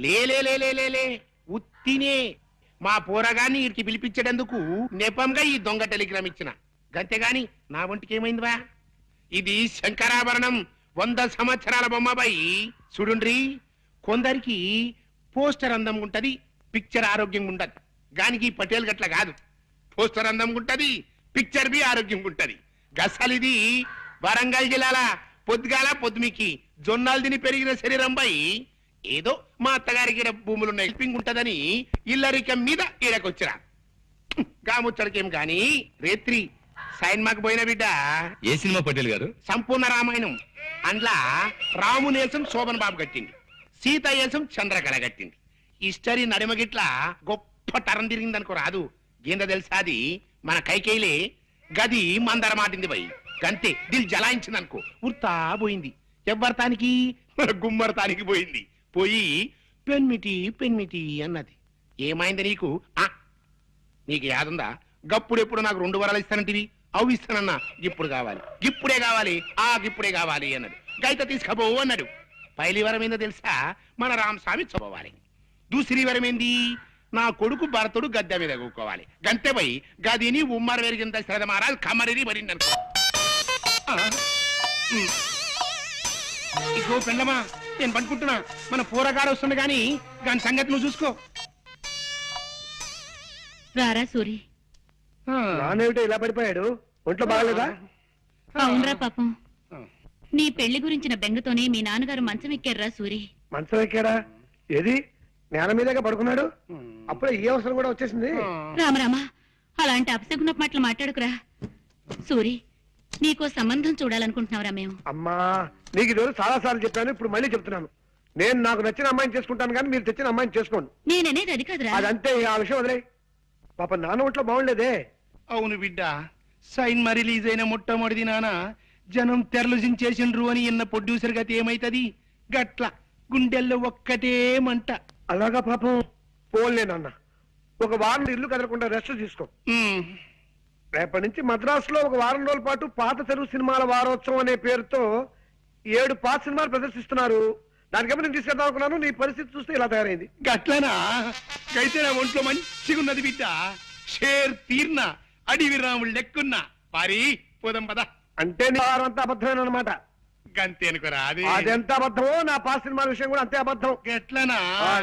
లే ఉత్తినే మా పోరగాన్ని ఇడికి పిలిపించేటందుకు నెపంగా ఈ దొంగ టెలిగ్రామ్ ఇచ్చిన గంతేగాని నా ఒంటికి ఏమైందివా? ఇది శంకరాభరణం 100 సంవత్సరాల బొమ్మబాయి. చూడుండ్రి, కొందరికి పోస్టర్ అందం ఉంటది, పిక్చర్ ఆరోగ్యంగా ఉండదు. గానికి పటేల్ గట్ల కాదు, పోస్టర్ అందం ఉంటది, పిక్చర్ బి ఆరోగ్యంగా ఉంటది. గసలిది వరంగల్ జిల్లాల పొద్దుగాల పొద్దుమికి జొన్నాలు తిని పెరిగిన శరీరం బై ఏదో మా అత్తగారికి భూములున్న హెల్పింగ్ ఉంటదని ఇల్లరికం మీద ఈడకొచ్చిరా. గాముచ్చడికేం గాని రేత్రి సైన్మాకు పోయిన బిడ్డ. ఏ సినిమా పటేల్ గారు? సంపూర్ణ రామాయణం. అందులో రామునేసం శోభన్ బాబు కట్టింది, సీత ఏసం చంద్రకళ కట్టింది. హిస్టరీ నడిమగిట్లా గొప్ప తరం తిరిగిందనుకో రాదు. ఏందో తెలుసా, అది మన కైకేయిలే గది మందర మాటింది పోయి గంతే దిల్ జలాయించింది అనుకో, ఉర్తా పోయింది. ఎవ్వరతానికి గుమ్మరతానికి పోయింది. పోయి పెన్మిటి అన్నది. ఏమైంది నీకు? నీకు యాదుందా? గప్పుడెప్పుడు నాకు 2 వరాలు ఇస్తానంటివి, అవి ఇస్తానన్నా. ఇప్పుడు కావాలి, ఇప్పుడే కావాలి, ఇప్పుడే కావాలి అన్నాడు. గైత తీసుకపోవు అన్నాడు. పైలి వరం ఏందో తెలుసా? మన రామస్వామి చదవాలి. దూసరి వరం ఏంది? నా కొడుకు భరతుడు గద్దె మీద కూకోవాలి. గంతే పోయి గదిని ఉమ్మర వెరిగింత శ్రద్ధ మహారాజ్ కమరిని పడింది అనుకో. ఇగో పెండమా, నేను పనుకుంటున్నా. మన పోరగాడు వస్తుంది గాని దాని సంగతి నువ్వు చూసుకో. రారా సూరి. నానేమిటో ఇలా పడిపోయాడు? ఒంట్లో బాగలేదా? అవునరా పాపం, నీ పెళ్లి గురించిన బెంగతోనే మీ నాన్నగారు మంచం ఎక్కారా సూరి. మంచం ఎక్కాడా? ఏది నేల మీదగా పడుకున్నాడు? అప్పుడే ఈ అవసరం కూడా వచ్చేసింది. రామరామా, అలాంటి అపశకున మాటలు మాట్లాడుకురా. సూరి, నీకో సంబంధం చూడాలనుకుంటున్నావురా మేము. అమ్మా, నీకు ఈరోజు చాలా సార్లు చెప్పాను, ఇప్పుడు మళ్ళీ చెప్తున్నాను. నేను నాకు నచ్చిన అమ్మాయిని చేసుకుంటాను కానీ మీరు తెచ్చిన అమ్మాయిని చేసుకోండి. నేననేది అది కాదురా. అదంతే, ఆ విషయం వదిలే. పాప నాన్న ఒంట్లో బాగుండేదే. అవును బిడ్డ, సైన్మా రిలీజ్ అయిన మొట్టమొదటి నాన్న జనం తెరలు జించేసిండ్రు అని ఇన్న ప్రొడ్యూసర్ గతి ఏమైతది? గట్ల గుండెల్లో ఒక్కటే మంట. అలాగా పాపం. పోన్లే నాన్న, ఒక వారం ఇల్లు కదలకుండా రెస్ట్ తీసుకో. రేపటి నుంచి మద్రాసులో ఒక వారం రోజుల పాటు పాత తెలుగు సినిమాల వారోత్సవం అనే పేరుతో 7 పాత సినిమాలు ప్రదర్శిస్తున్నారు. దానికేమో నేను తీసుకెళ్దాం అనుకున్నాను. నీ పరిస్థితి చూస్తే ఇలా తయారైంది. గట్లనా? అయితే నా ఒంట్లో మంచిగున్నది బిడ్డ. షేర్ తీర్న అడివి రాముడు లెక్కున్నా. పారి పోదాం పద. అంటే నీ వారంతా అబద్ధమైన అనమాట. గంతే అనుకోరా? అదెంత అబద్ధమో నా పాత సినిమాల విషయం కూడా అంతే అబద్ధం. గట్లనా?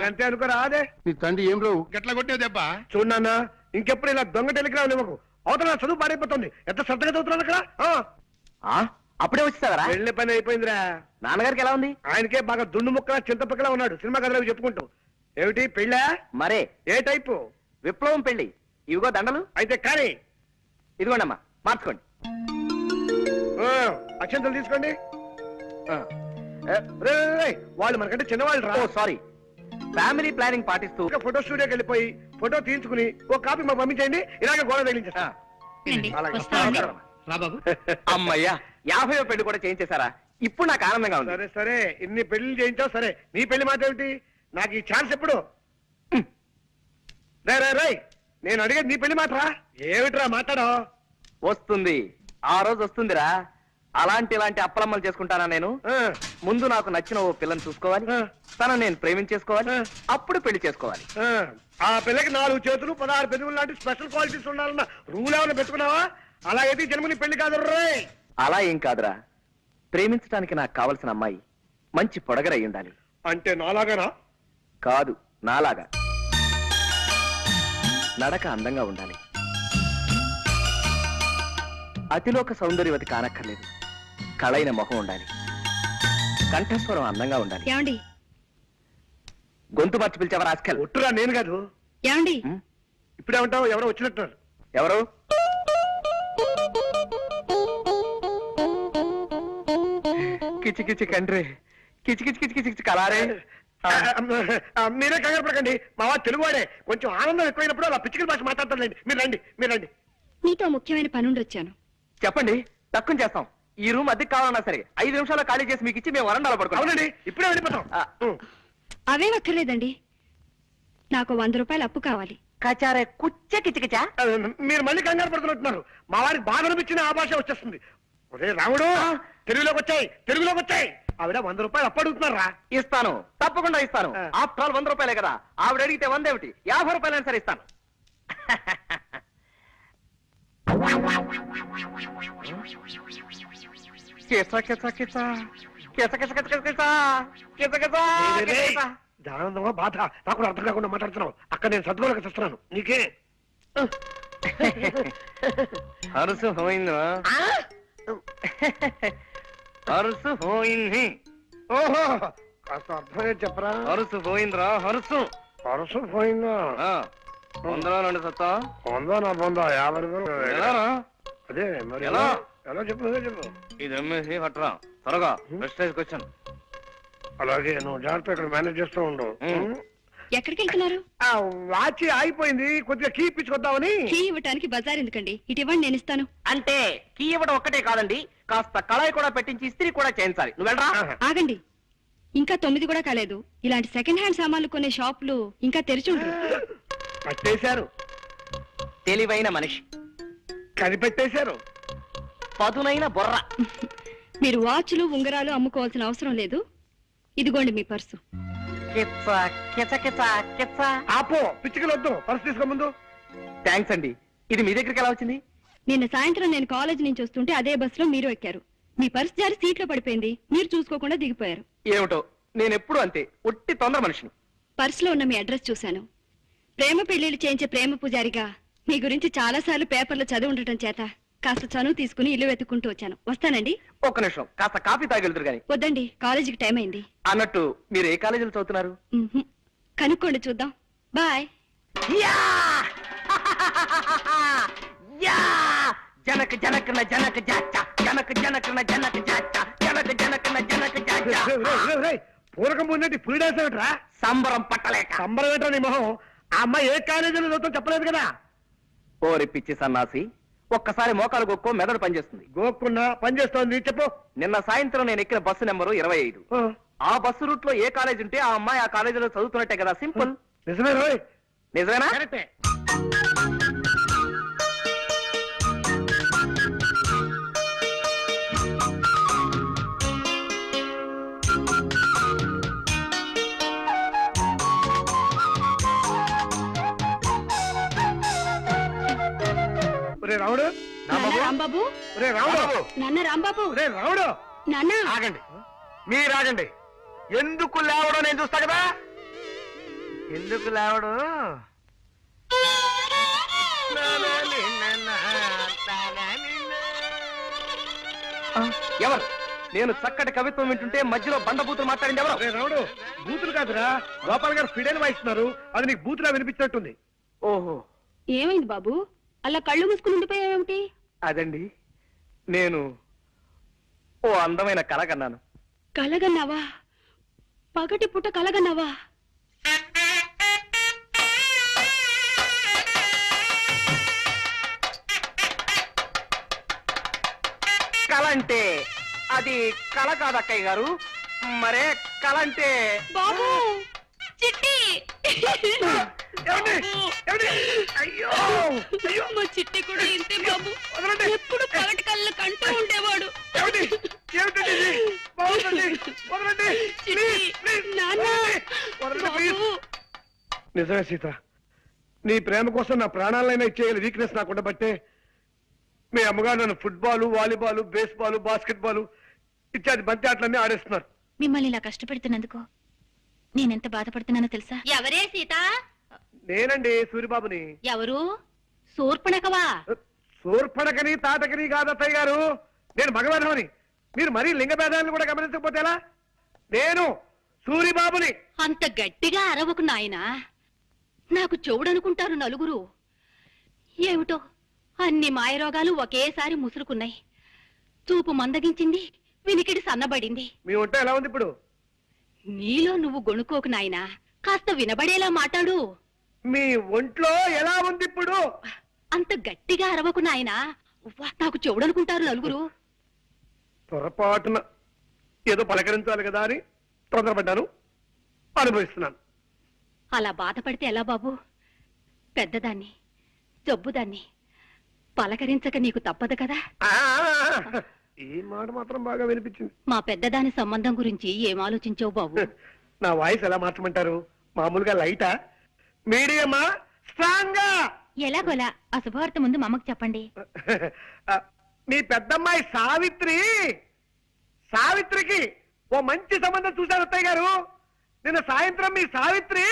అంతే అనుకోరా? అదే నీ తండ్రి ఏం రావు గట్ల కొట్టావు దెబ్బ. చూడన్నా, ఇంకెప్పుడు ఇలా దొంగ టెలిగ్రామ్ ఇవ్వకు. అవతల చదువు పాడైపోతుంది. ఎంత శ్రద్ధగా చదువుతున్నాను అక్కడ. అప్పుడే వచ్చేసావరా? వెళ్ళే పని అయిపోయిందిరా. నాన్నగారికి ఎలా ఉంది? ఆయనకే బాగా దుండు ముక్కలా చింతపక్కలా ఉన్నాడు. సినిమా కథలు చెప్పుకుంటూ. ఏమిటి పెళ్ళా? మరే ఏ టైపు? విప్లవం పెళ్లి. ఇవిగో దండలు. అయితే కానీ ఇదిగోండమ్మా, మార్చుకోండి. అక్షంతలు తీసుకోండి. వాళ్ళు మనకంటే చిన్నవాళ్ళు రా. సారీ. ఫ్యామిలీ ప్లానింగ్ పాటిస్తూ ఫోటో స్టూడియోకి వెళ్ళిపోయి ఫోటో తీయించుకుని ఒక కాపీ మాకు పంపించండి. ఇలాగే గోడ తగిలించేస్తా. అమ్మయ్యా, 50వ పెళ్లి కూడా చేయించేశారా? ఇప్పుడు నాకు ఆనందంగా ఉంది. సరే సరే, ఇన్ని పెళ్లి చేయించావు సరే. నీ పెళ్లి మాట ఏమిటి? నాకు ఈ ఛాన్స్ ఎప్పుడు? రై, నేను అడిగేది నీ పెళ్లి మాటరా. ఏమిట్రా మాట్లాడో? వస్తుంది, ఆ రోజు వస్తుందిరా. ఇలాంటి అప్పలమ్మలు చేసుకుంటానా నేను? ముందు నాకు నచ్చిన ఓ పిల్లని చూసుకోవాలి, తనను నేను ప్రేమించేసుకోవాలి, అప్పుడు పెళ్లి చేసుకోవాలి. ఆ పిల్లకి 4 చేతులు 16 పెదవులు లాంటి స్పెషల్ క్వాలిటీస్ ఉండాలన్న రూల్ ఏమైనా పెట్టుకున్నావా? అలాగైతే జన్మని పెళ్లి కాదు రే. అలా ఏం కాదురా, ప్రేమించడానికి నాకు కావలసిన అమ్మాయి మంచి పొడగరై ఉండాలి. అంటే నాలాగానా? కాదు, నాలాగా. నడక అందంగా ఉండాలి, అతిలోక సౌందర్యవతి కానక్కర్లేదు. కళైన మొహం ఉండాలి, కంఠస్వరం అందంగా ఉండాలి. ఏమండి? గొంతు మార్చి పిలిచావా రాస్కల్? ఒట్టురా, నేను కాదు. ఏమండి? ఇప్పుడేమంటావు? ఎవరో వచ్చినట్టున్నారు. ఎవరు? కిచి కిచి కండ్రి, కిచి కిచి కిచి కిచి కలారే. మీరే కంగారు పడకండి, మా వాడు తెలుగువాడే. కొంచెం ఆనందం ఎక్కువైనప్పుడు అలా పిచ్చికల భాష మాట్లాడతారులేండి. మీరు రండి. నీతో ముఖ్యమైన పనుండి వచ్చాను. చెప్పండి, తక్కువ చేస్తాం. ఈ రూమ్ అద్దెకి కావాలన్నా సరే 5 నిమిషాల్లో ఖాళీ చేసి మీకు ఇచ్చి మేము వరండాలో పడుకోండి. అవునండి, ఇప్పుడే వెళ్ళిపోతాం. అవేం అక్కర్లేదండి, నాకు 100 రూపాయలు అప్పు కావాలి. కచారే కుచ్చ కిచకిచా. మీరు మళ్ళీ కంగారు పడుతున్నట్టున్నారు. మా వారికి బాగా అనిపించిన ఆ భాష వచ్చేస్తుంది. ఒరే రాముడు, తెలుగులోకి వచ్చాయి. ఆవిడ 100 రూపాయలు అప్పడుగుతున్నారా? ఇస్తాను, తప్పకుండా ఇస్తాను. ఆ. ఆఫ్టర్ ఆల్ 100 రూపాయలే కదా. ఆవిడ అడిగితే 100 ఏమిటి, 50 రూపాయలైనా సరే ఇస్తాను. కిస కిస కిస కిస కిస కిస కిస కిస కిస కిస. ఆనందమా బాధ నాకు కూడా అర్థం కాకుండా మాట్లాడుతున్నావు. అక్కడ నేను సర్దుకోలేక చూస్తున్నాను. నీకే హరుసు పోయిందా? హరుసు పోయింది. ఓహో, కాస్త అర్థమే చెప్పరా? హరుసు పోయిందిరా, హరుసు. పరుసు పోయిందా? వందలో నుండి సత్తా పొందా నా పొందా 50 రూపాయలు. ఎలారా? అదే మరి ఎలా? ఎలా చెప్పు, నువ్వే చెప్పు. ఇది అమ్మేసి పట్టరా త్వరగా. Prestige question. అలాగే నువ్వు జాగ్రత్త ఇక్కడ మేనేజ్ చేస్తూ ఉండు. ఎక్కడికి వెళ్తున్నారు? ఆ వాచి ఆగిపోయింది, కొద్దిగా కీ ఇప్పించుకొద్దామని. కీ ఇవ్వటానికి బజార్ ఎందుకండి? ఇటు ఇవ్వండి, నేను ఇస్తాను. అంటే కీ ఇవ్వడం ఒక్కటే కాదండి, కాస్త కళాయి కూడా పెట్టించి ఇస్త్రీ కూడా చేయించాలి. నువ్వు వెళ్ళరా. ఆగండి, ఇంకా 9 కూడా కాలేదు. ఇలాంటి సెకండ్ హ్యాండ్ సామాన్లు కొనే షాపులు ఇంకా తెరిచి ఉండరు. పట్టేశారు, తెలివైన మనిషి, కనిపెట్టేశారు. పదునైన బొర్ర. మీరు వాచ్లు ఉంగరాలు అమ్ముకోవాల్సిన అవసరం లేదు. ఇదిగోండి మీ పర్సు. కిచ్చ కిచ కిచ కిచ్చ. ఆపో, పిచ్చికలు వద్దు, పర్సు తీసుకో ముందు. థ్యాంక్స్ అండి. ఇది మీ దగ్గరికి ఎలా వచ్చింది? నిన్న సాయంత్రం నేను కాలేజ్ నుంచి వస్తుంటే అదే బస్సులో మీరు ఎక్కారు. మీ పర్సు జారి సీట్లో పడిపోయింది. మీరు చూసుకోకుండా దిగిపోయారు. ఏమిటో, నేను ఎప్పుడు అంతే, ఒట్టి తొందర మనిషిని. పర్సులో ఉన్న మీ అడ్రస్ చూశాను. ప్రేమ పెళ్లిళ్ళు చేయించే ప్రేమ పూజారిగా మీ గురించి చాలా సార్లు పేపర్లో చదివి ఉండటం చేత కాస్త చనువు తీసుకుని ఇల్లు వెతుక్కుంటూ వచ్చాను. వస్తానండి. ఒక్క నిమిషం, కాస్త కాఫీ తాగెళ్తురు గాని. వద్దండి, కాలేజీకి టైం అయింది. అన్నట్టు మీరు ఏ కాలేజీలో చదువుతున్నారు? మ్మ్హ్మ్. కనుక్కోండి, చూద్దాం. బాయ్. యా! యా! జనక జనకన జనక జాచ, జనక జనకన జనక జాచ, జనక జనకన జనక జాచ. పూరకం ముందంటే పులిడేసేమిట్రా? సంబరం పట్టలేక. సంబరం ఏంట్రా నీ మొహం? ఆ అమ్మాయి ఏ కాలేజీలో చదువుతాం చెప్పలేదు కదా. ఓరి పిచ్చి సన్నాసి, ఒక్కసారి మోకాలు గొక్కో మెదడు పనిచేస్తుంది. గోక్కున్నా పని చేస్తోంది, చెప్పు. నిన్న సాయంత్రం నేను ఎక్కిన బస్సు నెంబరు 25. ఆ బస్సు రూట్ లో ఏ కాలేజ్ ఉంటే ఆ అమ్మాయి ఆ కాలేజీలో చదువుతున్నట్టే కదా. సింపుల్. నిజమే రోయ్. నిజమేనా? కరెక్టే. ఒరే రాముడు, నాన్న రాంబాబు, ఒరే రాముడు, నాన్న రాంబాబు, ఒరే రాముడు. నాన్న. ఆగండి, మీరు ఆగండి. ఎందుకు లేవడం నేను చూస్తా కదా. ఎందుకు లేవడు? ఎవరు? నేను చక్కటి కవిత్వం వింటుంటే మధ్యలో బండబూతులు మాట్లాడింది ఎవరు? ఒరే రాముడు, బూతులు కాదురా, గోపాల్ గారు ఫిడేలు వాయిస్తున్నారు. అది నీకు బూతులా వినిపించినట్టుంది. ఓహో, ఏమైంది బాబు? అలా కళ్ళు మూసుకుని ఉండిపోయావేమిటి? అదండి, నేను ఓ అందమైన కళ కన్నాను. కలగన్నావా? పగటి పుట్ట కలగన్నావా? కళ అంటే అది కళ కాదు అక్కయ్య గారు. మరే కళ అంటే బాబు, చిట్టి. ఏమండి? ఏమండి? అయ్యో అయ్యో, మా చిట్టి కూడా ఇంతే బాబు. వదలండి. ఎప్పుడు పగటి కళ్ళు కంటూ ఉండేవాడు. ఏమండి? ఏమిటండి ఇది? బాగుందండి. వదలండి. చిట్టి, ప్లీజ్, ప్లీజ్, నాన్న. వదలండి, ప్లీజ్. బాబు. నిజమే సీత, నీ ప్రేమ కోసం నా ప్రాణాలైనా ఇచ్చేయాలి వీక్నెస్ నాకు ఉండబట్టే మీ అమ్మగారు నన్ను ఫుట్బాల్, వాలీబాల్, బేస్బాల్, బాస్కెట్బాల్ ఇత్యాది బంతి ఆటలన్నీ ఆడేస్తున్నారు. మిమ్మల్ని ఇలా కష్టపెడుతున్నందుకు నేనెంత బాధపడుతున్నానో తెలుసా? ఎవరే సీత? నేనండి సూరిబాబుని. ఎవరు? శూర్పణఖవా? సూర్పణకని తాటకని కాదత్తయ్య గారు, నేను మగవేధమని. మీరు మరీ లింగ భేదాలను కూడా గమనించకపోతే ఎలా? నేను సూరిబాబుని. అంత గట్టిగా అరవకు నాయనా, నాకు చెవుడనుకుంటారు నలుగురు. ఏమిటో అన్ని మాయరోగాలు ఒకేసారి ముసురుకున్నాయి. చూపు మందగించింది, వినికిడి సన్నబడింది. మీ ఒంట ఎలా ఉంది ఇప్పుడు? నీలో నువ్వు గొణుకోకు నాయనా, కాస్త వినబడేలా మాట్లాడు. మీ ఒంట్లో ఎలా ఉంది ఇప్పుడు? అంత గట్టిగా అరవకు నాయనా, ఉవ్వ, నాకు చెవుడనుకుంటారు నలుగురు. పొరపాటున ఏదో పలకరించాలి కదా అని తొందరపడ్డాను, అనుభవిస్తున్నాను. అలా బాధపడితే ఎలా బాబు? పెద్దదాన్ని, జబ్బుదాన్ని పలకరించక నీకు తప్పదు కదా. ఆ, ఈ మాట మాత్రం బాగా వినిపించింది. మా పెద్దదాని సంబంధం గురించి ఏం ఆలోచించావు బాబు? నా వాయిస్ ఎలా మార్చమంటారు? మామూలుగా లైటా, మీడియమా, స్ట్రాంగా? ఎలాగోలా ఆ శుభవార్త ముందు మా అమ్మకు చెప్పండి. మీ పెద్దమ్మాయి సావిత్రికి ఓ మంచి సంబంధం చూశారు అత్తయ్య గారు. నిన్న సాయంత్రం మీ సావిత్రి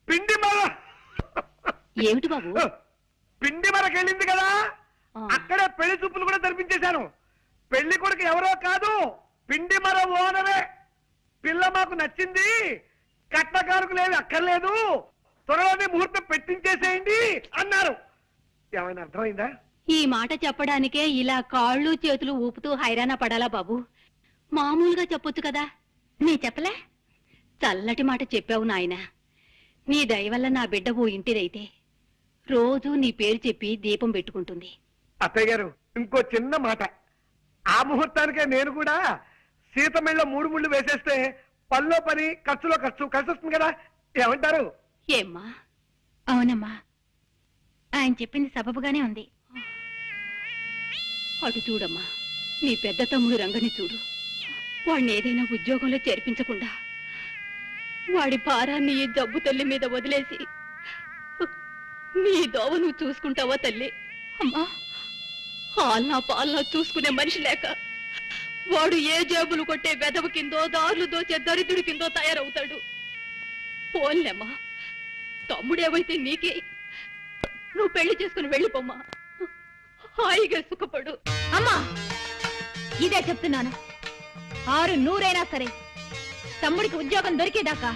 పిండి ఏమిటి బాబు? పిండి మరకెళ్ళింది కదా, అక్కడే పెళ్లి చూపులు కూడా జరిపించేశాను. పెళ్లి కొడుకు ఎవరో కాదు, పిండి మర ఓనరే. పిల్ల మాకు నచ్చింది, కట్నకారుకులేవి అక్కర్లేదు, త్వరలోనే ముహూర్తం పెట్టించేసేయండి అన్నారు. ఏమైనా అర్థమైందా? ఈ మాట చెప్పడానికే ఇలా కాళ్ళు చేతులు ఊపుతూ హైరాణ పడాలా బాబు? మామూలుగా చెప్పొచ్చు కదా. నీ చెప్పలే? చల్లటి మాట చెప్పావు నాయన. నీ దయ వల్ల నా బిడ్డ ఓ ఇంటిదైతే రోజు నీ పేరు చెప్పి దీపం పెట్టుకుంటుంది. అత్తయ్య గారు, ఇంకో చిన్న మాట. ఆ ముహూర్తానికే నేను కూడా సీతమెళ్ళ 3 ముళ్ళు వేసేస్తే పనిలో పని, ఖర్చులో ఖర్చు కలిసి వస్తుంది కదా. ఏమంటారు? ఏమ్మా? అవునమ్మా, ఆయన చెప్పింది సబబుగానే ఉంది. అటు చూడమ్మా, నీ పెద్ద తమ్ముడు రంగని చూడు. వాడిని ఏదైనా ఉద్యోగంలో చేర్పించకుండా వాడి భారాన్ని ఈ జబ్బు తల్లి మీద వదిలేసి నీ దోవ నువ్వు చూసుకుంటావా తల్లి? అమ్మా, హాల్నా పాలనా చూసుకునే మనిషి లేక వాడు ఏ జేబులు కొట్టే వెదవ కిందో, దారులు దోచే దరిద్రుడి కిందో తయారవుతాడు. పోన్లేమ్మా, తమ్ముడేవైతే నీకే. నువ్వు పెళ్లి చేసుకుని వెళ్ళిపోమ్మా, హాయిగా సుఖపడు. అమ్మా, ఇదే చెప్తున్నాను. 600 సరే, తమ్ముడికి ఉద్యోగం దొరికేదాకా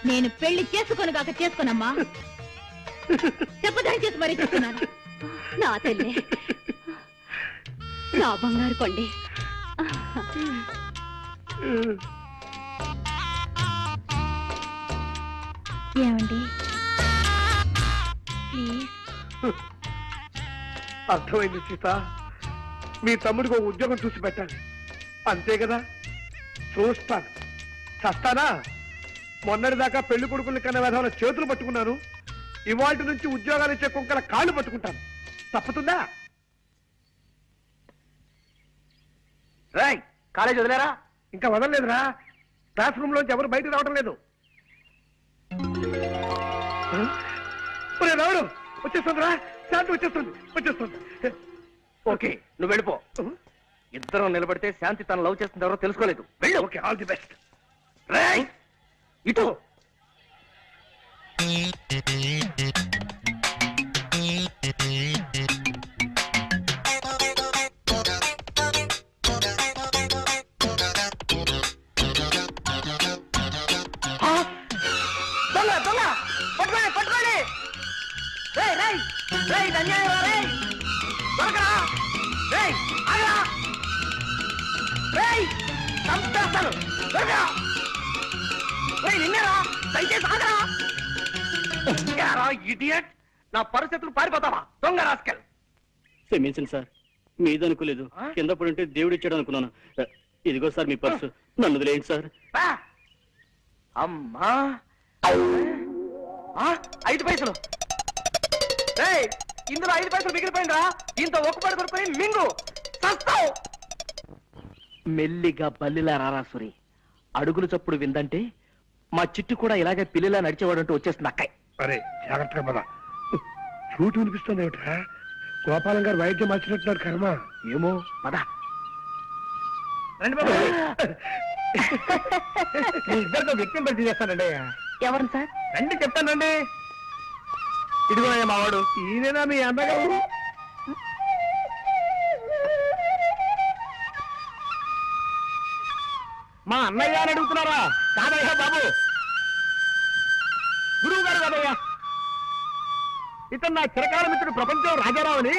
నేను పెళ్లి చేసుకోనుగాక చేసుకోనమ్మా. చెప్పదని చేసి మరీ చెప్తున్నాను. నా తల్లి, నా బంగారు కొండే. ఏమండి ప్లీజ్? అర్థమైంది సీత. మీ తమ్ముడికి ఒక ఉద్యోగం చూసి పెట్టాలి, అంతే కదా. చూస్తాను, చస్తానా? మొన్నటిదాకా పెళ్లి కొడుకుల్ని కన్నా విధాల చేతులు పట్టుకున్నాను, ఇవాళ నుంచి ఉద్యోగాలు ఇచ్చే కుంకల కాళ్ళు పట్టుకుంటాను. తప్పుతుందా? కాలేజ్ వదిలేరా? ఇంకా వదలలేదురా. క్లాస్ రూమ్ లోంచి ఎవరు బయటకు రావడం లేదు. రావుడు వచ్చేస్తుందిరా, శాంతి వచ్చేస్తుంది. ఓకే, నువ్వు వెళ్ళిపో. ఇద్దరం నిలబడితే శాంతి తన లవ్ చేస్తుంది ఎవరో తెలుసుకోలేదు. వెళ్ళు. Okay, all the best. ఇటు పట్టుకోండి. నా పరిస్థితులు పారిపోతావా దొంగ రాస్కెల్? క్షమించండి సార్, మీదనుకోలేదు. కింద పడుంటే దేవుడు ఇచ్చాడు అనుకున్నాను. ఇదిగో సార్ మీ పర్సు, నన్ను వదిలేయండి సార్. అమ్మా, 5 పైసలు. ఇందులో 5 పైసలు మిగిలిపోయిందా? దీంతో ఒక్కపడి దొరికిపోయి మింగు చస్తావు. మెల్లిగా బల్లిలా రారాసురి. అడుగులు చప్పుడు విందంటే మా చిట్టు కూడా ఇలాగే పిల్లిలా నడిచేవాడంటూ వచ్చేస్తుంది అక్కయ్. అరే జాగ్రత్తగా పద. చూటు వినిపిస్తుంది ఏమిట్రా? గోపాలం గారు వైద్యం మార్చినట్టున్నారు కర్మ. ఏమో పద. రండి బాబు. ఇద్దరితో వ్యక్తిని పరిచయం చేస్తానండి. ఎవరు సార్? రండి చెప్తానండి. ఇదిగో మావాడు. ఈయనేనా మీ అన్నగారు? మా అన్నయ్య అని అడుగుతున్నారా? కాదయ్యా బాబు, గురువు గారు కాదయ్యా. ఇతను నా చిరకాల మిత్రుడు ప్రపంచం రాజారావు అని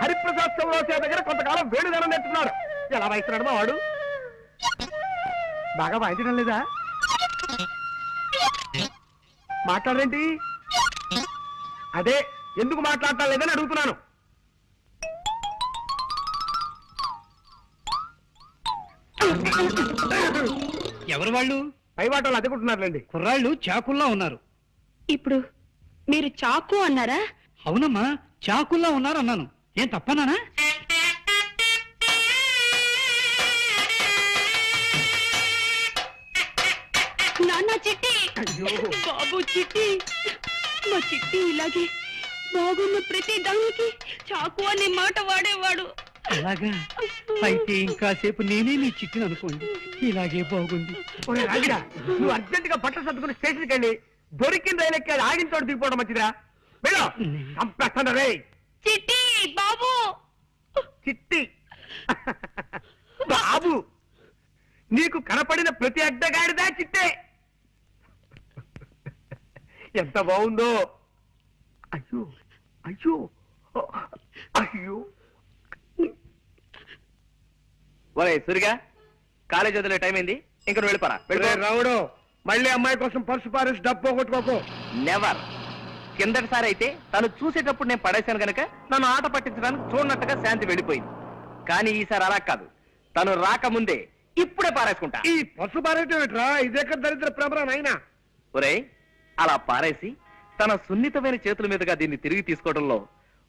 హరిప్రసాద్ చౌరాసే దగ్గర కొంతకాలం వేణుగానం నేర్చుకున్నాడు. ఎలా వాయిస్తున్నాడు మా వాడు? బాగా వాయించడం లేదా? మాట్లాడరేంటి? అదే ఎందుకు మాట్లాడటం లేదని అడుగుతున్నాను. ఎవరు వాళ్ళు? పై వాటలు అదుకుంటున్నారులేండి. కుర్రాళ్ళు చాకుల్లా ఉన్నారు. ఇప్పుడు మీరు చాకు అన్నారా? అవునమ్మా, చాకుల్లా ఉన్నారు అన్నాను. ఏం తప్పనానా? బాబు చిట్టి, మా చిట్టి ఇలాగే బాగున్న ప్రతి దానికి చాకు అనే మాట వాడేవాడు. అలాగా అయితే ఇంకాసేపు నేనే నీ చిట్టును అనుకోండి. ఇలాగే బాగుంది. నువ్వు అర్జెంట్ గా బట్టలు సర్దుకుని స్టేషన్కి వెళ్ళి దొరికిన రైలు ఎక్కి ఆగిన చోట దిగిపోవడం మంచిదిరా. వెళ్ళు. చంపేస్తాను రే. చిట్టి బాబు, చిట్టి బాబు, నీకు కనపడిన ప్రతి అడ్డగాడిదా చిట్టే. ఎంత బాగుందో. అయ్యో అయ్యో అయ్యో. ఒరే సూరిగా, కాలేజ్ వదిలే టైం అయింది, ఇంకా నువ్వు వెళ్ళిపోరా. రావుడు, మళ్ళీ అమ్మాయి కోసం పర్సు పారేసి డబ్బు పోగొట్టుకోకు. నెవర్. కిందటిసారి అయితే తను చూసేటప్పుడు నేను పడేశాను గనక నన్ను ఆట పట్టించడానికి చూడనట్టుగా శాంతి వెళ్ళిపోయింది. కానీ ఈసారి అలా కాదు, తను రాకముందే ఇప్పుడే పారేసుకుంటా. ఈ పర్సు పారేటరా, ఇదేక దరిద్ర ప్రభరా నాయనా. ఒరే, అలా పారేసి తన సున్నితమైన చేతుల మీదుగా దీన్ని తిరిగి తీసుకోవడంలో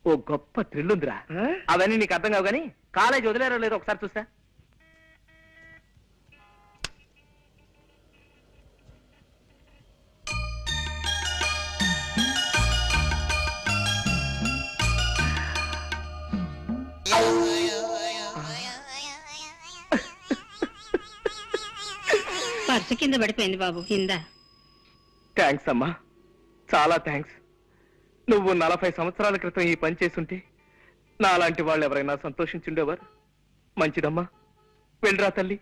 ఓ గొప్ప థ్రిల్ ఉందిరా. అవన్నీ నీకు అర్థం కావు గానీ కాలేజ్ వదిలేరో లేదో ఒకసారి చూస్తా. పర్సు కింద పడిపోయింది బాబు, కింద. థ్యాంక్స్ అమ్మా, చాలా థ్యాంక్స్. నువ్వు 40 సంవత్సరాల క్రితం ఈ పని చేసుంటే నాలాంటి వాళ్ళు ఎవరైనా సంతోషించుండేవారు. మంచిదమ్మా, వెళ్ళరా తల్లి.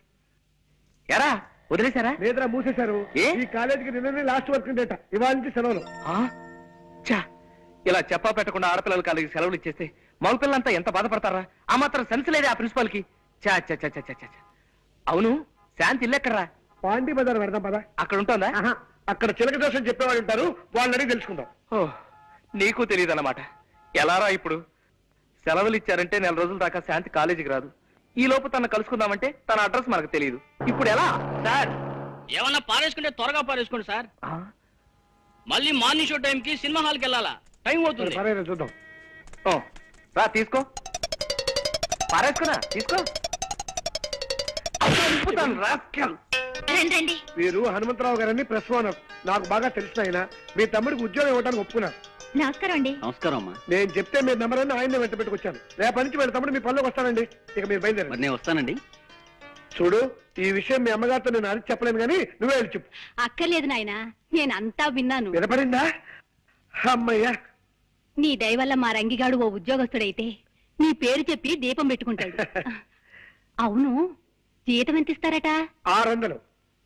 ఎరా వదిలేశారా? లేదురా, మూసేశారు. ఏ? ఈ కాలేజీకి నిన్ననే లాస్ట్ వర్క్ డేట, ఇవాళ నుంచి సెలవులు. చా, ఇలా చెప్పా పెట్టకుండా ఆడపిల్లల కాలేజీకి సెలవులు ఇచ్చేస్తే మగపిల్లలంతా ఎంత బాధపడతారా? ఆ మాత్రం సెన్స్ లేదే ఆ ప్రిన్సిపాల్ కి. చా చా చా చా చా. అవును, శాంతి ఇల్లెక్కడరా? పాండి బజార్ పెడదాం పదా. అక్కడ ఉంటుందా? అక్కడ చిలక దోషం చెప్పేవాళ్ళు ఉంటారు, వాళ్ళని అడిగి తెలుసుకుందాం. ఓ, నీకు తెలియదన్నమాట. ఎలారా ఇప్పుడు? సెలవులు ఇచ్చారంటే 4 రోజుల దాకా శాంతి కాలేజీకి రాదు. ఈ లోపు తను కలుసుకుందామంటే తన అడ్రస్ మనకు తెలియదు. ఇప్పుడు ఎలా సార్? ఏమన్నా పారేసుకుంటే త్వరగా పారేసుకోండి సార్. మళ్ళీ మార్నింగ్ షో టైంకి సినిమా హాల్కి వెళ్ళాలా, టైం అవుతుంది. పర్వాలేదు, చూద్దాం. ఓ, రా తీసుకో. పారేసుకున్నా, తీసుకో. రండి. వీరు హనుమంతరావు గారని ప్రెస్ ఓనర్, నాకు బాగా తెలిసిన ఆయన. మీ తమ్ముడికి ఉద్యోగం ఇవ్వడానికి ఒప్పుకున్నారు. నమస్కారం అండి. నమస్కారం అమ్మా. నేను చెప్తే మీ నెంబర్ అని ఆయన వెంట పెట్టుకొచ్చాను. రేపటి నుంచి వీళ్ళ తమ్ముడు మీ పనిలోకి వస్తానండి. ఇక మీరు బయలుదేరండి. మరి నేను వస్తానండి. చూడు, ఈ విషయం మీ అమ్మగారితో నేను అడిగి చెప్పలేను, కానీ నువ్వే వెళ్ళి చెప్పు. అక్కర్లేదు నాయనా, నేనంతా విన్నాను. వినపడిందా? అమ్మయ్యా. నీ దయ వల్ల మా రంగిగాడు ఓ ఉద్యోగస్తుడైతే నీ పేరు చెప్పి దీపం పెట్టుకుంటాడు. అవును, జీతం ఎంత ఇస్తారట? 600.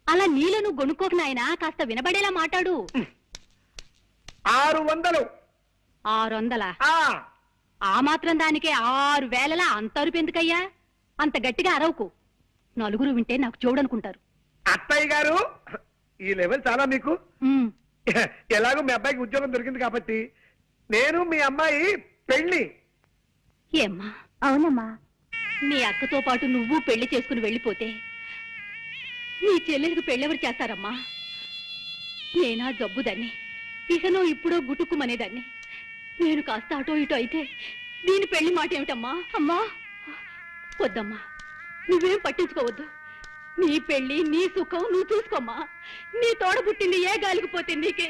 అలా నీలో నువ్వు గొనుక్కోకు నాయనా, కాస్త వినబడేలా మాట్లాడు. 600. 600? ఆ మాత్రం దానికే 6000 అంత అరుపు ఎందుకయ్యా? అంత గట్టిగా అరవకు, నలుగురు వింటే నాకు చూడనుకుంటారు. అత్తయ్య గారు, ఈ లెవెల్ చాలా మీకు. ఎలాగో మీ అబ్బాయికి ఉద్యోగం దొరికింది కాబట్టి నేను మీ అమ్మాయి పెళ్లి. ఏమ్మా? అవునమ్మా. నీ అక్కతో పాటు నువ్వు పెళ్లి చేసుకుని వెళ్ళిపోతే నీ చెల్లెలకు పెళ్ళెవరు చేస్తారమ్మా? నేనా జబ్బుదాన్ని, ఇకనో ఇప్పుడో గుటుక్కుమనేదాన్ని. నేను కాస్త అటో ఇటో అయితే దీని పెళ్లి మాట ఏమిటమ్మా? అమ్మా వద్దమ్మా, నువ్వేం పట్టించుకోవద్దు. నీ పెళ్లి నీ సుఖం నువ్వు చూసుకోమ్మా. నీ తోడ పుట్టింది ఏ గాలికి పోతుంది నీకే.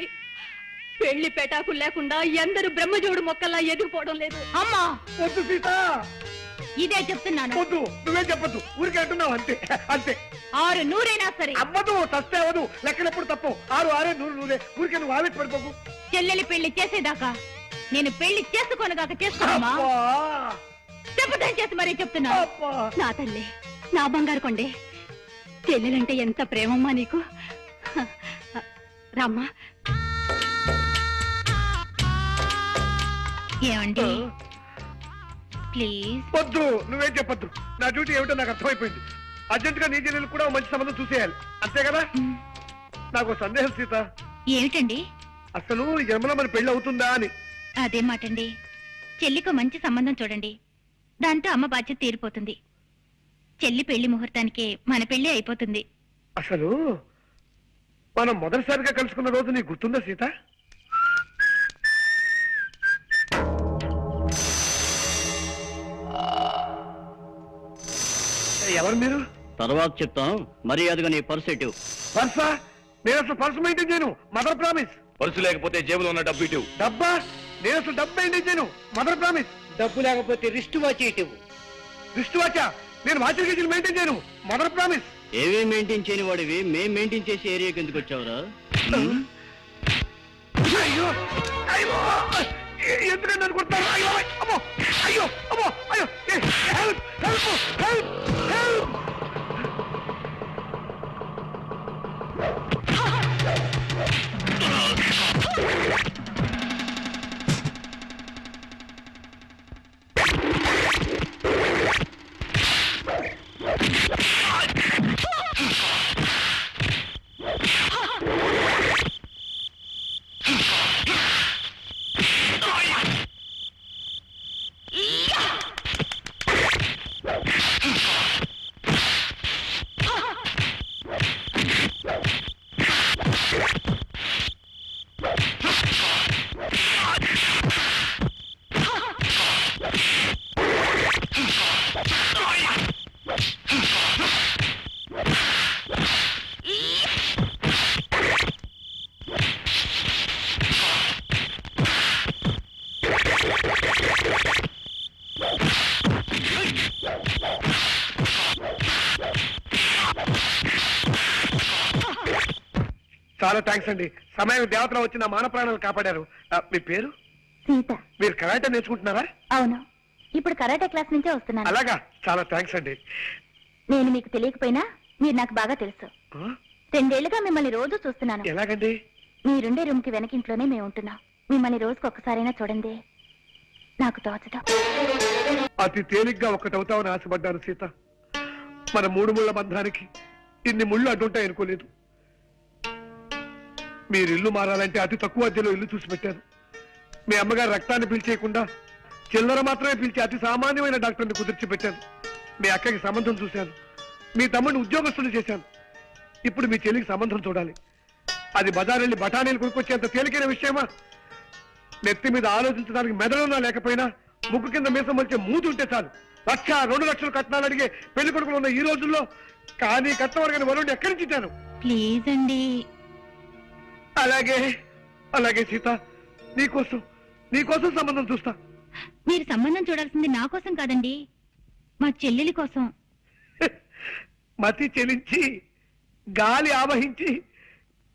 పెళ్లి పెటాకులు లేకుండా ఎందరు బ్రహ్మజోడు మొక్కల్లా ఎదిగిపోవడం లేదు. అమ్మా, వద్దు సీత, ఇదే చెప్తున్నాను. వద్దు, నువ్వే చెప్పొద్దు, ఊరికే అంటున్నావు అంతే అంతే. 600 సరే. అవ్వదు, తస్తే అవ్వదు. లెక్కలెప్పుడు తప్పు. 6 6 100 ఊరికే నువ్వు ఆవేశ పడిపోకు. చెల్లెలి పెళ్లి చేసేదాకా నేను పెళ్లి చేసుకోనగాక చేసుకోమా? చెప్పదని చేసి మరీ చెప్తున్నా. నా తల్లి, నా బంగారు కొండే, చెల్లెలంటే ఎంత ప్రేమమ్మా నీకు. రామ్మా. ఏమండి ప్లీజ్? వద్దు, నువ్వేం చెప్పొద్దు. నా డ్యూటీ ఏమిటో నాకు అర్థమైపోయింది. అర్జెంట్ గా నీ చెల్లెలు కూడా ఓ మంచి సంబంధం చూసేయాలి, అంతే కదా? నాకు సందేహం సీత. ఏమిటండి? అసలు ఈ జన్మలో మన పెళ్లి అవుతుందా అని. అదే మాటండి. చెల్లికి మంచి సంబంధం చూడండి, దాంతో అమ్మ బాధ్యత తీరిపోతుంది. చెల్లి పెళ్లి ముహూర్తానికే మన పెళ్లి అయిపోతుంది. అసలు మనం మొదటిసారిగా కలుసుకున్న రోజు నీకు గుర్తుందా సీత? ఎవరు మీరు? తర్వాత చెప్తాను, మర్యాదగా నీ పర్సు ఎటు. పర్సా? నేను అసలు పర్సు మెయింటైన్ చేయను, మదర్ ప్రామిస్. పర్సు లేకపోతే జేబులో ఉన్న డబ్బు ఇటు. డబ్బా? నేను అసలు డబ్బు మెయింటైన్ చేయను, మదర్ ప్రామిస్. డబ్బు లేకపోతే రిస్ట్ వాచ్ ఇవ్వు. దృష్టి వాచా? నేను వాచర్ గేజీలు మెయింటైన్ చేయను, మదర్ ప్రామిస్. ఏవే మెయింటైన్ చేయని వాడివి మేం మెయింటైన్ చేసే ఏరియాకి ఎందుకు వచ్చావురా? అయ్యో అయ్యో, ఎందుకంటే అనుకుంటున్నారు? అయ్యో అమ్మో, అయ్యో అమ్మో, అయ్యో, హెల్ప్ హెల్ప్ హెల్ప్ హెల్ప్. చాలా థ్యాంక్స్ అండి. సమయం దేవతలో వచ్చి నా మాన ప్రాణాలు కాపాడారు. మీ పేరు? సీత. మీరు కరాటే నేర్చుకుంటున్నారా? అవును, ఇప్పుడు కరాటే క్లాస్ నుంచే వస్తున్నాను. అలాగా, చాలా థ్యాంక్స్ అండి. నేను మీకు తెలియకపోయినా మీరు నాకు బాగా తెలుసు. 2 ఏళ్లుగా మిమ్మల్ని రోజు చూస్తున్నాను. ఎలాగండి? మీరుండే రూమ్ కి వెనకింట్లోనే మేము ఉంటున్నాం. మిమ్మల్ని రోజుకు ఒక్కసారైనా చూడండి, నాకు తోచదు. అతి తేలిగ్గా ఒక్కటవుతామని ఆశపడ్డాను సీత. మన 3 ముళ్ళ బంధానికి ఇన్ని ముళ్ళు అడ్డుంటాయి అనుకోలేదు. మీరు ఇల్లు మారాలంటే అతి తక్కువ అద్దెలో ఇల్లు చూసి పెట్టారు. మీ అమ్మగారు రక్తాన్ని పీల్చేయకుండా చిల్లర మాత్రమే పీల్చి అతి సామాన్యమైన డాక్టర్ని కుదిర్చి పెట్టాను. మీ అక్కకి సంబంధం చూశాను. మీ తమ్ముడిని ఉద్యోగస్తులు చేశాను. ఇప్పుడు మీ చెల్లికి సంబంధం చూడాలి. అది బజారెళ్ళి బఠానీలు కొనుక్కొచ్చేంత తేలికైన విషయమా? నెత్తి మీద ఆలోచించడానికి మెదడున్నా లేకపోయినా ముక్కు కింద మీసం వచ్చే మూతి ఉంటే చాలు 1,00,000, 2 లక్షలు కట్నాలు అడిగే పెళ్లి కొడుకులు ఉన్న ఈ రోజుల్లో కానీ కట్టవరగని వరుణ్ణి ఎక్కడి నుంచి ఇచ్చాను? ప్లీజ్ అండి. అలాగే అలాగే సీత, నీకోసం సంబంధం చూస్తా. మీరు సంబంధం చూడాల్సింది నా కోసం కాదండి, మా చెల్లెలి కోసం. మతి చెలించి గాలి ఆవహించి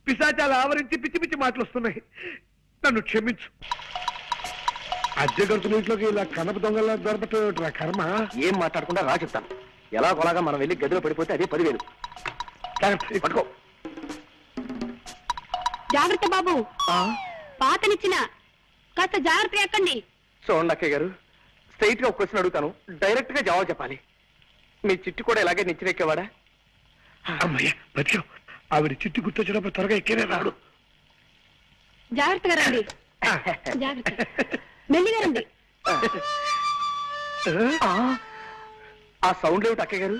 పిశాచాలు ఆవరించి పిచ్చి పిచ్చి మాటలు వస్తున్నాయి. నన్ను క్షమించు. అద్దె గడుతున్న ఇంట్లోకి ఇలా కనప దొంగలా దొరకటం కర్మ. ఏం మాట్లాడకుండా రా చెప్తాను. ఎలాగోలాగా మనం వెళ్ళి గదిలో పడిపోతే అదే 10,000. పట్టుకో. జాగ్రత్త బాబు, పాతనిచ్చిన కాస్త జాగ్రత్త ఎక్కండి. చూడండి అక్కయ్య గారు, స్ట్రైట్ గా ఒక క్వశ్చన్ అడుగుతాను, డైరెక్ట్ గా జవాబు చెప్పాలి. మీ చిట్టు కూడా ఇలాగే నిచ్చినెక్కేవాడా? అమ్మయ్య బతికాం. ఆవిడ చిట్టు గుర్తొచ్చినప్పుడు త్వరగా ఎక్కేనే రాడు. జాగ్రత్తగా రండి, జాగ్రత్త, మెల్లిగా రండి. ఆ సౌండ్ ఏమిటి అక్కయ్య గారు?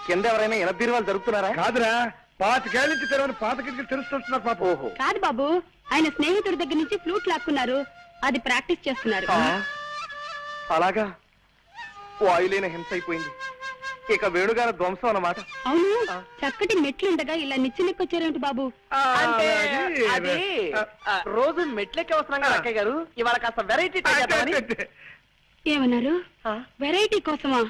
కింద ఎవరైనా ఎనబీరువాలు జరుగుతున్నారా? కాదురా, 25 ఏళ్ళ నుంచి తెరవని పాత కిటికీలు తెలుస్తున్నారు పాప. ఓహో, కాదు బాబు, ఆయన స్నేహితుడి దగ్గర నుంచి ఫ్లూట్ లాక్కున్నారు. అది ప్రాక్టీస్ చేస్తున్నారు. అలాగా? వాయులేన హింస అయిపోయింది. ఇక వేణుగారి ధ్వంసం అన్నమాట. అవును, చక్కటి మెట్లుండగా ఇలా నిచ్చినెక్కొచ్చారేమిటి బాబు? అంటే అది రోజు మెట్లెక్కి వస్తున్నాం కదా అక్కయ్య గారు, ఇవాళ కాస్త వెరైటీ ఏమన్నారు? వెరైటీ కోసమా?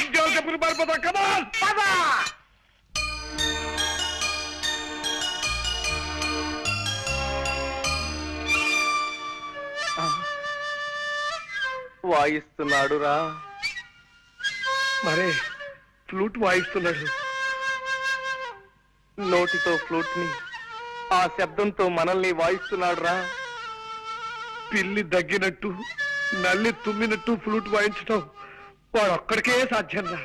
ఉద్యోగ పారిపోతా. కమాన్ పదా. వాయిస్తున్నాడు రా. మరే ఫ్లూట్ వాయిస్తున్నాడు. నోటితో ఫ్లూట్ ని, ఆ శబ్దంతో మనల్ని వాయిస్తున్నాడు రా. పిల్లి దగ్గినట్టు నల్లి తుమ్మినట్టు ఫ్లూట్ వాయించటం వాడు ఒక్కడికే సాధ్యం రా.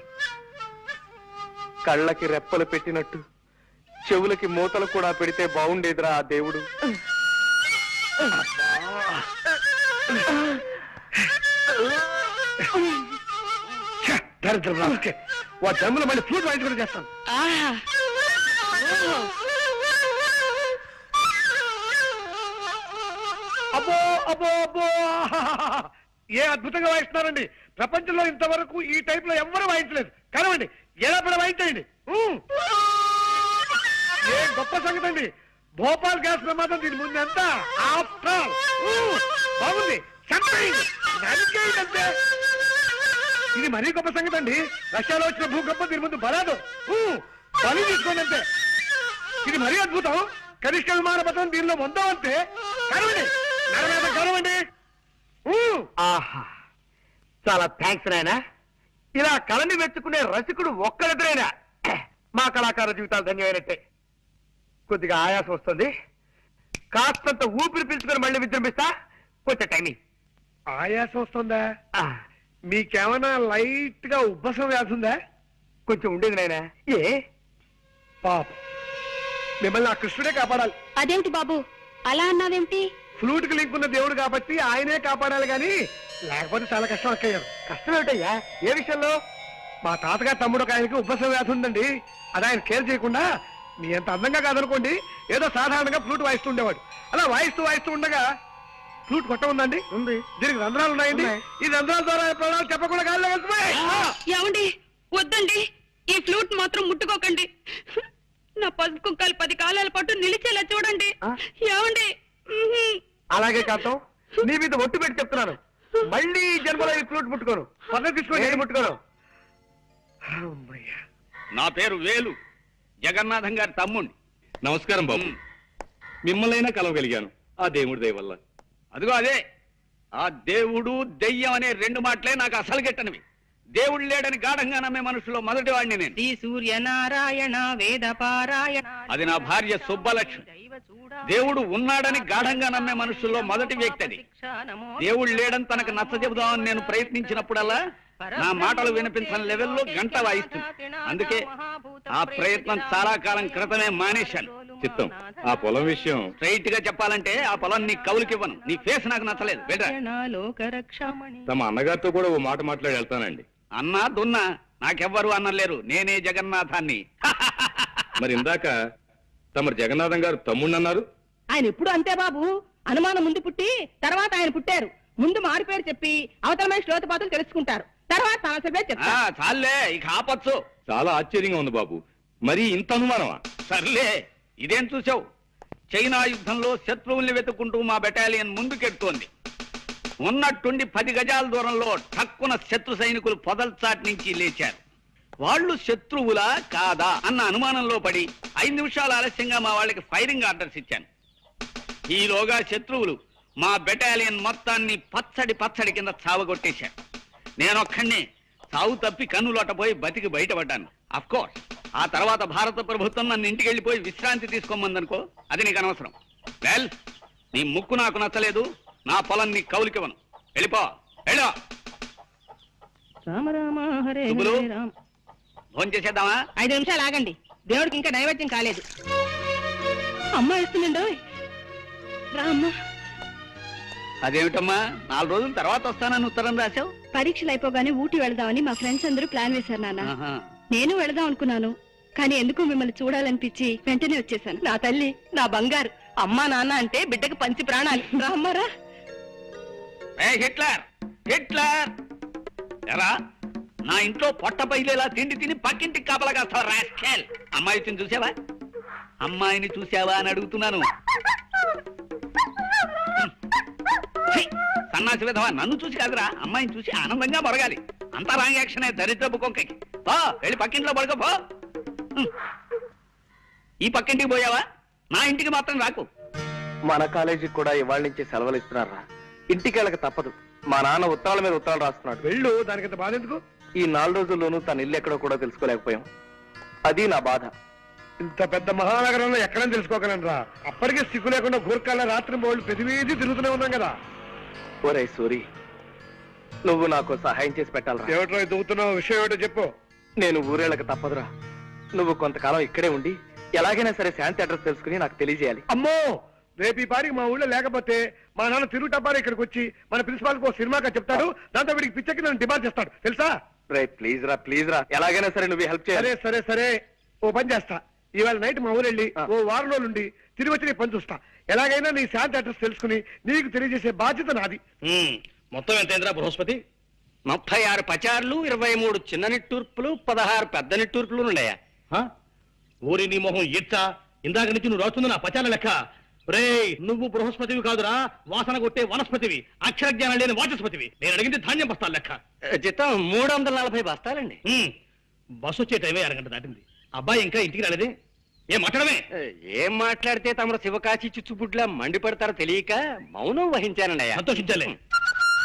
కళ్ళకి రెప్పలు పెట్టినట్టు చెవులకి మూతలు కూడా పెడితే బాగుండేదిరా ఆ దేవుడు. దరిద్రం రాకే, వా జమ్ములో మళ్ళీ ఫ్లూట్ వాయించుకుని చేస్తాను. అబ్బో అబ్బో అబ్బో, ఏ అద్భుతంగా వాయిస్తున్నారండి. ప్రపంచంలో ఇంతవరకు ఈ టైప్ లో ఎవ్వరూ వాయించలేదు. కనవండి, ఎలా పడ వాయించండి. ఏ గొప్ప సంగతి అండి. భోపాల్ గ్యాస్ ప్రమాదం దీని ముందు ఎంత బాగుంది. అంతే, ఇది మరీ గొప్ప సంగతి అండి. రష్యాలో వచ్చిన భూకంపం దీని ముందు బలాదు. బలి తీసుకోండి అంతే. ఇది మరీ అద్భుతం. కనిష్క విమాన పథకం దీనిలో పొందాం అంతే. కనవండి, కనవండి. ఆహా, చాలా థ్యాంక్స్ నాయనా. ఇలా కళని మెచ్చుకునే రసికుడు ఒక్కరిద్దరైనా మా కళాకార జీవితాలు ధన్యమైనట్టే. కొద్దిగా ఆయాసం వస్తుంది, కాస్తంత ఊపిరి పీల్చుకొని మళ్ళీ విజృంభిస్తా. కొంచెం టైమింగ్. ఆయాసం వస్తుందా? మీకేమైనా లైట్ గా ఉబ్బసం వ్యాధి ఉందా? కొంచెం ఉండేది నాయనా. ఏ పాప, మిమ్మల్ని ఆ కృష్ణుడే కాపాడాలి. అదేమిటి బాబు అలా అన్నావేమిటి? ఫ్లూట్ కి లింక్ ఉన్న దేవుడు కాబట్టి ఆయనే కాపాడాలి గాని లేకపోతే చాలా కష్టం అక్కయ్యారు. కష్టం ఏమిటయ్యా? ఏ విషయంలో? మా తాతగారు తమ్ముడు ఒక ఆయనకి ఉబ్బసం వ్యాధి ఉందండి. అది ఆయన కేర్ చేయకుండా మీ అంత అందంగా కాదనుకోండి, ఏదో సాధారణంగా ఫ్లూట్ వాయిస్తూ ఉండేవాడు. అలా వాయిస్తూ ఉండగా ఫ్లూట్ కొట్ట ఉందండి. ఉంది. దీనికి రంధ్రాలు ఉన్నాయండి. ఈ రంధ్రాల ద్వారా ప్రాణాలు చెప్పకుండా గాలిలో వెళ్తున్నాయి. ఏమండి, వద్దండి, ఈ ఫ్లూట్ మాత్రం ముట్టుకోకండి. నా పసుపు కుక్కలు 10 కాలాల పాటు నిలిచేలా చూడండి. ఏమండి? అలాగే కాంతం, నీ మీద ఒట్టు పెట్టి చెప్తున్నాను, మళ్ళీ ఈ జన్మలో ఈ ఫ్లూట్ ముట్టుకోను. పక్కన తీసుకోండి, ముట్టుకోను. నా పేరు వేలు, జగన్నాథం గారి తమ్ముణ్ణి. నమస్కారం బాబు. మిమ్మల్నైనా కలవగలిగాను ఆ దేవుడి దయ వల్ల. అదిగో అదే, ఆ దేవుడు దెయ్యం అనే 2 మాటలే నాకు అసలు గిట్టనివి. దేవుడు లేడని గాఢంగా నమ్మే మనుషులో మొదటి వాడిని నేను. శ్రీ సూర్యనారాయణ వేద పారాయణ. అది నా భార్య సుబ్బలక్ష్మి. దేవుడు ఉన్నాడని గాఢంగా నమ్మే మనుషుల్లో మొదటి వ్యక్తి అది. దేవుడు లేడని తనకు నచ్చ చెబుదామని నేను ప్రయత్నించినప్పుడల్లా నా మాటలు వినిపించని లెవెల్లో గంట వాయిస్తుంది. అందుకే ఆ ప్రయత్నం చాలా కాలం క్రితమే మానేశాను. చిత్తం, ఆ పొలం విషయం స్ట్రైట్ గా చెప్పాలంటే ఆ పొలం నీ కౌలుకివ్వను. నీ ఫేస్ నాకు నచ్చలేదు. తమ అన్నగారితో కూడా ఓ మాట మాట్లాడి వెళ్తానండి. అన్నా దున్నా నాకెవ్వరు అన్నలేరు, నేనే జగన్నాథాన్ని. మరి ఇందాక తమరు జగన్నాథం గారు తమ్ముడు అన్నారు. ఆయన ఎప్పుడు అంతే బాబు, అనుమానం ముందు పుట్టి తర్వాత ఆయన పుట్టారు. ముందు మారు పేరు చెప్పి అవతలమైన శ్లోతపాతులు తెలుసుకుంటారు, తర్వాత తన పేరు చెప్తారు. చాలే, ఇక ఆపచ్చు. చాలా ఆశ్చర్యంగా ఉంది బాబు, మరి ఇంత అనుమానమా? సర్లే, ఇదేం చూసావు? చైనా యుద్ధంలో శత్రువుల్ని వెతుక్కుంటూ మా బెటాలియన్ ముందుకెడుతోంది. ఉన్నట్టుండి 10 గజాల దూరంలో ఠక్కున శత్రు సైనికులు పొదల్చాటి నుంచి లేచారు. వాళ్ళు శత్రువులా కాదా అన్న అనుమానంలో పడి 5 నిమిషాలు ఆలస్యంగా మా వాళ్ళకి ఫైరింగ్ ఆర్డర్స్ ఇచ్చాను. ఈలోగా శత్రువులు మా బెటాలియన్ మొత్తాన్ని పచ్చడి కింద చావగొట్టేశారు. నేనొక్కడినే చావు తప్పి కన్నులోటపోయి బతికి బయటపడ్డాను. అఫ్కోర్స్ ఆ తర్వాత భారత ప్రభుత్వం నన్ను ఇంటికి వెళ్ళిపోయి విశ్రాంతి తీసుకోమందనుకో, అది నీకు అనవసరం. వెల్, నీ ముక్కు నాకు నచ్చలేదు, నా పొలం నీ కౌలికివ్వను. వెళ్ళిపో, వెళ్ళో. ఫోన్ చేసేద్దామా? 5 నిమిషాలు ఆగండి, దేవుడికి ఇంకా నైవేద్యం కాలేదు. అమ్మ ఇస్తుందండి. రామ్మా. అదేమిటమ్మా, 4 రోజుల తర్వాత వస్తానని ఉత్తరం రాశావు? పరీక్షలు అయిపోగానే ఊటీ వెళదామని మా ఫ్రెండ్స్ అందరూ ప్లాన్ వేశారు నాన్న. నేను వెళదాం అనుకున్నాను, కానీ ఎందుకు మిమ్మల్ని చూడాలనిపించి వెంటనే వచ్చేసాను. నా తల్లి, నా బంగారు. అమ్మా నాన్న అంటే బిడ్డకు పంచి ప్రాణాలు. రామ్మారా. హిట్లర్ హిట్లర్ ఎరా, నా ఇంట్లో పొట్ట పైలేలా తిండి తిని పక్కింటికి కాపలా కాస్తావా రాస్కెల్? అమ్మాయిని చూసావా? అమ్మాయిని చూసావా అని అడుగుతున్నాను. సన్నాసి విధవా, నన్ను చూసి కాదురా, అమ్మాయిని చూసి ఆనందంగా మొరగాలి. అంతా రాంగ్ యాక్షనే, దరిద్రపు కొంకకి. పో, వెళ్ళి పక్కింట్లో పడుకో పో. ఈ పక్కింటికి పోయావా? నా ఇంటికి మాత్రం రాకు. మన కాలేజీకి కూడా ఇవాళ నుంచి సెలవులు ఇస్తున్నారా? ఇంటికి వెళ్ళక తప్పదు. మా నాన్న ఉత్తరాల మీద ఉత్తరాలు రాస్తున్నాడు. వెళ్ళు, దానికంత బాధ ఎందుకు? ఈ 4 రోజుల్లోనూ తన ఇల్లు ఎక్కడో కూడా తెలుసుకోలేకపోయాం. అది నా బాధ. ఇంత పెద్ద మహానగరంలో ఎక్కడని తెలుసుకోగలనరా? అప్పటికే సిగ్గు లేకుండా గూర్ఖాల రాత్రి బోళ్ళు ప్రతివీధి తిరుగుతూనే ఉన్నాం కదా. ఒరే సూరి, నువ్వు నాకు సహాయం చేసి పెట్టాలరా. ఏమిటో దూతున్నావు, విషయం ఏమిటో చెప్పు. నేను ఊరేళ్ళక తప్పదురా. నువ్వు కొంతకాలం ఇక్కడే ఉండి ఎలాగైనా సరే శాంతి అడ్రస్ తెలుసుకుని నాకు తెలియజేయాలి. అమ్మో, రేపు ఈ పారికి మా ఊళ్ళో లేకపోతే మా నాన్న తిరుగుటప్పారు ఇక్కడికి వచ్చి మన ప్రిన్సిపాల్ కు సినిమాగా చెప్తాడు. దాంతో వీడికి పిచ్చకి నన్ను డిమాండ్ చేస్తాడు, తెలుసా? రే ప్లీజ్ రా, ఎలాగైనా సరే నువ్వు హెల్ప్ చేయాలి. సరే ఓ పని చేస్తా. ఇవాళ నైట్ మా ఊరు వెళ్ళి ఓ వారం రోజులు ఉండి తిరిగి వచ్చి నీ పని చూస్తా. ఎలాగైనా నీ శాంతి అడ్రస్ తెలుసుకుని నీకు తెలియజేసే బాధ్యత నాది. మొత్తం ఎంతైందిరా బృహస్పతి? 36 పచార్లు, 23 చిన్న నిట్టూర్పులు, 16 పెద్ద నిట్టూర్పులు ఉన్నాయా? ఊరి నీ మొహం ఇచ్చ ఇందాక నుంచి నువ్వు రాస్తుంది నా పచాల లెక్క. రే, నువ్వు బృహస్పతివి కాదురా, వాసన కొట్టే వనస్పతివి, అక్షర జ్ఞానం లేని వాచస్పతివి. నేను అడిగింది ధాన్యం బస్తాల లెక్క. జీతం 340 బస్తాలండి. బస్సు వచ్చే టైమే అరగంట దాటింది. అబ్బాయి ఇంకా ఇంటికి రాలేదే? ఏం మాట్లాడమే? ఏం మాట్లాడితే తమరు శివకాశి చిచ్చుబుడ్లా మండిపడతారో తెలియక మౌనం వహించానండి. సంతోషించాలే.